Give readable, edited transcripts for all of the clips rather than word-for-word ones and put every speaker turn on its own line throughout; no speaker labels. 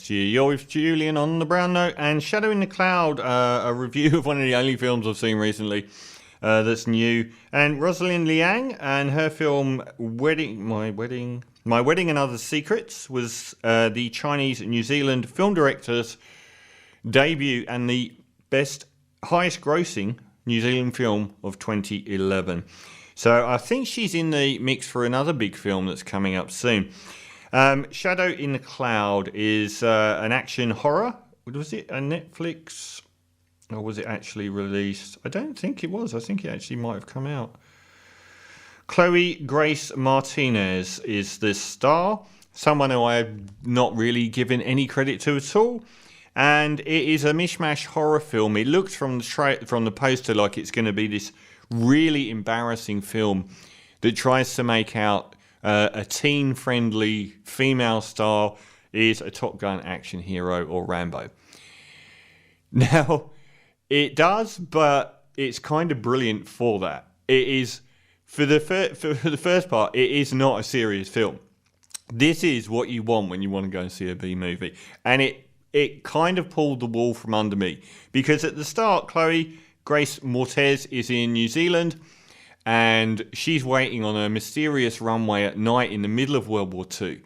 You're with Julian on the Brown Note and Shadow in the Cloud, a review of one of the only films I've seen recently that's new. And Roseanne Liang and her film My Wedding and Other Secrets was the Chinese New Zealand film director's debut and the highest grossing New Zealand film of 2011. So I think she's in the mix for another big film that's coming up soon. Shadow in the Cloud is an action horror. Was it a Netflix, or was it actually released? I don't think it was. I think it actually might have come out. Chloë Grace Moretz is the star, someone who I have not really given any credit to at all. And it is a mishmash horror film. It looks from the poster like it's going to be this really embarrassing film that tries to make out a teen-friendly female star is a Top Gun action hero or Rambo. Now, it does, but it's kind of brilliant for that. It is, for the first part, it is not a serious film. This is what you want when you want to go and see a B movie. And it kind of pulled the wool from under me. Because at the start, Chloë Grace Moretz is in New Zealand, and she's waiting on a mysterious runway at night in the middle of World War II.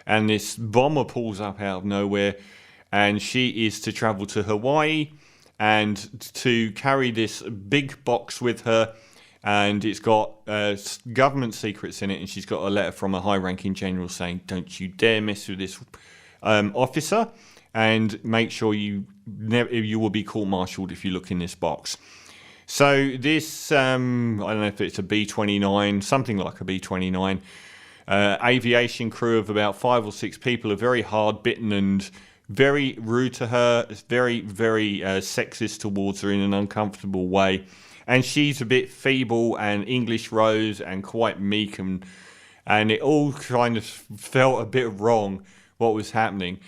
And this bomber pulls up out of nowhere, and she is to travel to Hawaii and to carry this big box with her, and it's got government secrets in it, and she's got a letter from a high-ranking general saying, don't you dare mess with this officer, and make sure you will be court-martialed if you look in this box. So this, I don't know if it's a B-29, something like a B-29, aviation crew of about 5 or 6 people are very hard-bitten and very rude to her. It's very, very sexist towards her in an uncomfortable way. And she's a bit feeble and English Rose and quite meek, and it all kind of felt a bit wrong what was happening.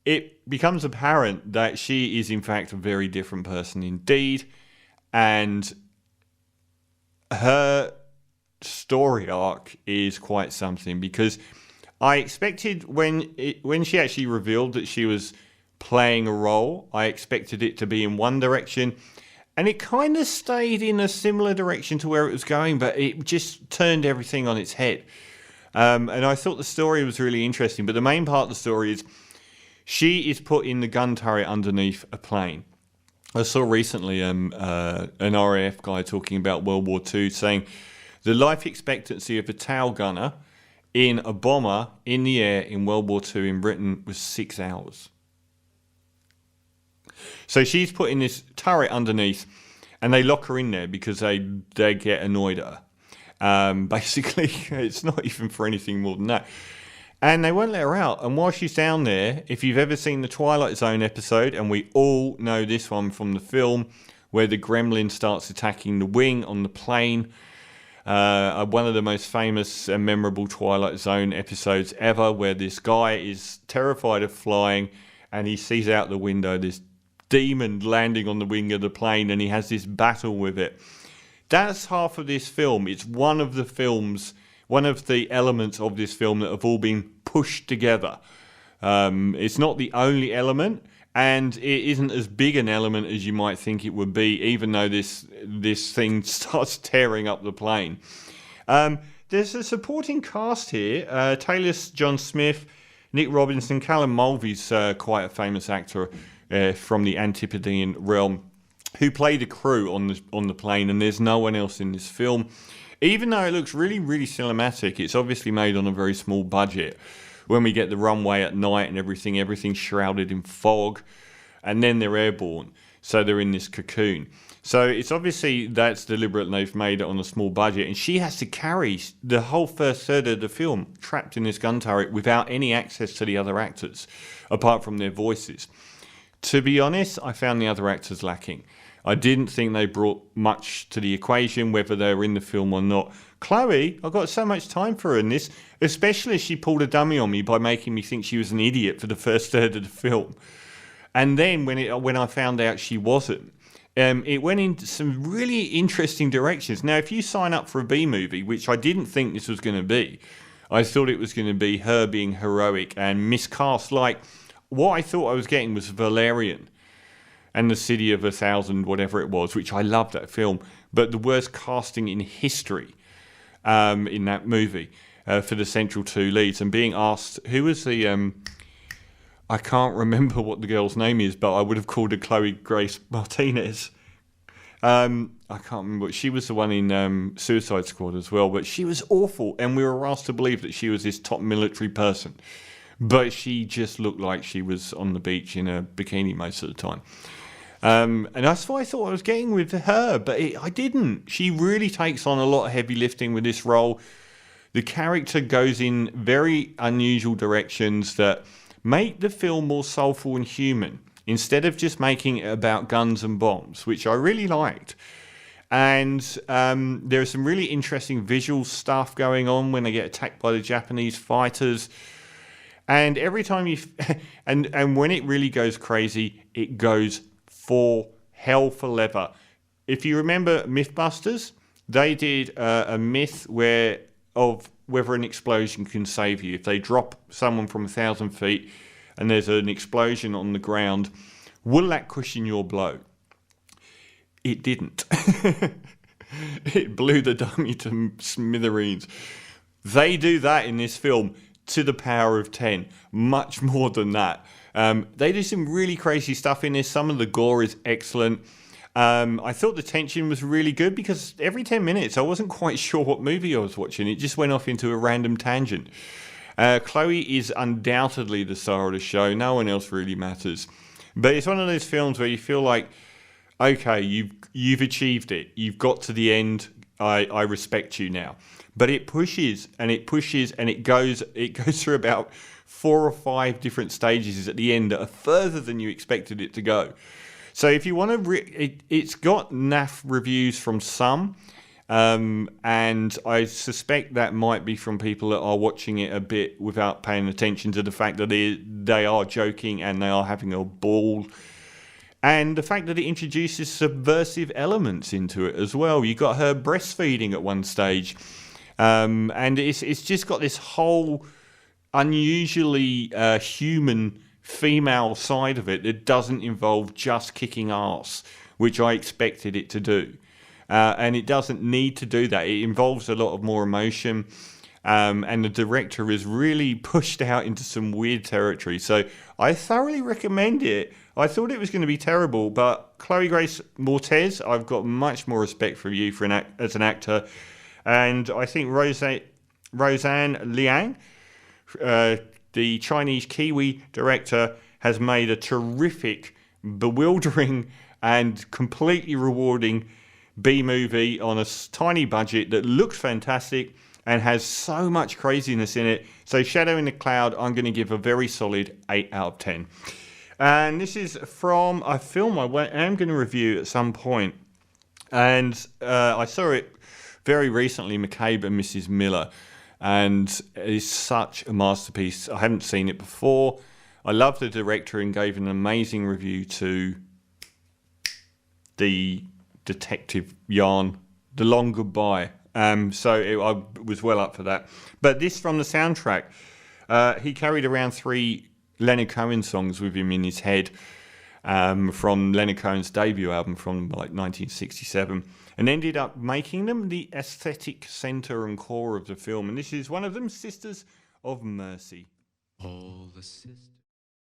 It becomes apparent that she is in fact a very different person indeed. And her story arc is quite something, because I expected when she actually revealed that she was playing a role, I expected it to be in one direction, and it kind of stayed in a similar direction to where it was going, but it just turned everything on its head. And I thought the story was really interesting, but the main part of the story is she is put in the gun turret underneath a plane. I saw recently an RAF guy talking about World War II, saying the life expectancy of a tail gunner in a bomber in the air in World War II in Britain was 6 hours. So she's put in this turret underneath, and they lock her in there because they get annoyed at her. Basically, it's not even for anything more than that. And they won't let her out. And while she's down there, if you've ever seen the Twilight Zone episode, and we all know this one from the film, where the gremlin starts attacking the wing on the plane, one of the most famous and memorable Twilight Zone episodes ever, where this guy is terrified of flying, and he sees out the window this demon landing on the wing of the plane, and he has this battle with it. That's half of this film. It's one of the elements of this film that have all been pushed together. It's not the only element, and it isn't as big an element as you might think it would be, even though this thing starts tearing up the plane. There's a supporting cast here. Taylor John Smith, Nick Robinson, Callum Mulvey's quite a famous actor from the Antipodean realm, who played a crew on the plane, and there's no one else in this film. Even though it looks really, really cinematic, it's obviously made on a very small budget. When we get the runway at night and everything's shrouded in fog, and then they're airborne, so they're in this cocoon. So it's obviously that's deliberate, and they've made it on a small budget, and she has to carry the whole first third of the film trapped in this gun turret without any access to the other actors, apart from their voices. To be honest, I found the other actors lacking. I didn't think they brought much to the equation, whether they were in the film or not. Chloe, I got so much time for her in this, especially as she pulled a dummy on me by making me think she was an idiot for the first third of the film. And then when I found out she wasn't, it went into some really interesting directions. Now, if you sign up for a B movie, which I didn't think this was going to be, I thought it was going to be her being heroic and miscast. Like, what I thought I was getting was Valerian and the City of 1,000, whatever it was, which I loved that film, but the worst casting in history in that movie for the central two leads. And being asked, who was the... I can't remember what the girl's name is, but I would have called her Chloë Grace Martinez. I can't remember. She was the one in Suicide Squad as well, but she was awful, and we were asked to believe that she was this top military person. But she just looked like she was on the beach in a bikini most of the time. And that's what I thought I was getting with her, but I didn't. She really takes on a lot of heavy lifting with this role. The character goes in very unusual directions that make the film more soulful and human, instead of just making it about guns and bombs, which I really liked. And there is some really interesting visual stuff going on when they get attacked by the Japanese fighters. And every time and when it really goes crazy, it goes for hell for leather. If you remember Mythbusters, they did a myth of whether an explosion can save you. If they drop someone from 1,000 feet and there's an explosion on the ground, will that cushion your blow? It didn't. It blew the dummy to smithereens. They do that in this film to the power of 10. Much more than that. They do some really crazy stuff in this. Some of the gore is excellent. I thought the tension was really good because every 10 minutes I wasn't quite sure what movie I was watching. It just went off into a random tangent. Chloe is undoubtedly the star of the show. No one else really matters. But it's one of those films where you feel like, okay, you've achieved it. You've got to the end. I respect you now. But it pushes and it pushes and it goes through about 4 or 5 different stages at the end that are further than you expected it to go. So if you want to, it's got naff reviews from some, and I suspect that might be from people that are watching it a bit without paying attention to the fact that they are joking and they are having a ball, and the fact that it introduces subversive elements into it as well. You got her breastfeeding at one stage, and it's just got this whole unusually human female side of it that doesn't involve just kicking ass, which I expected it to do. And it doesn't need to do that. It involves a lot of more emotion. And the director is really pushed out into some weird territory. So I thoroughly recommend it. I thought it was going to be terrible, but Chloë Grace Moretz, I've got much more respect for you as an actor. And I think Roseanne Liang, the Chinese Kiwi director, has made a terrific, bewildering and completely rewarding B-movie on a tiny budget that looks fantastic and has so much craziness in it. So Shadow in the Cloud, I'm going to give a very solid 8 out of 10. And this is from a film I am going to review at some point. And I saw it very recently, McCabe and Mrs. Miller. And it is such a masterpiece. I haven't seen it before. I love the director and gave an amazing review to the detective yarn, The Long Goodbye. So I was well up for that. But this from the soundtrack, he carried around 3 Leonard Cohen songs with him in his head from Leonard Cohen's debut album from like 1967. And ended up making them the aesthetic centre and core of the film. And this is one of them, Sisters of Mercy.
All the sisters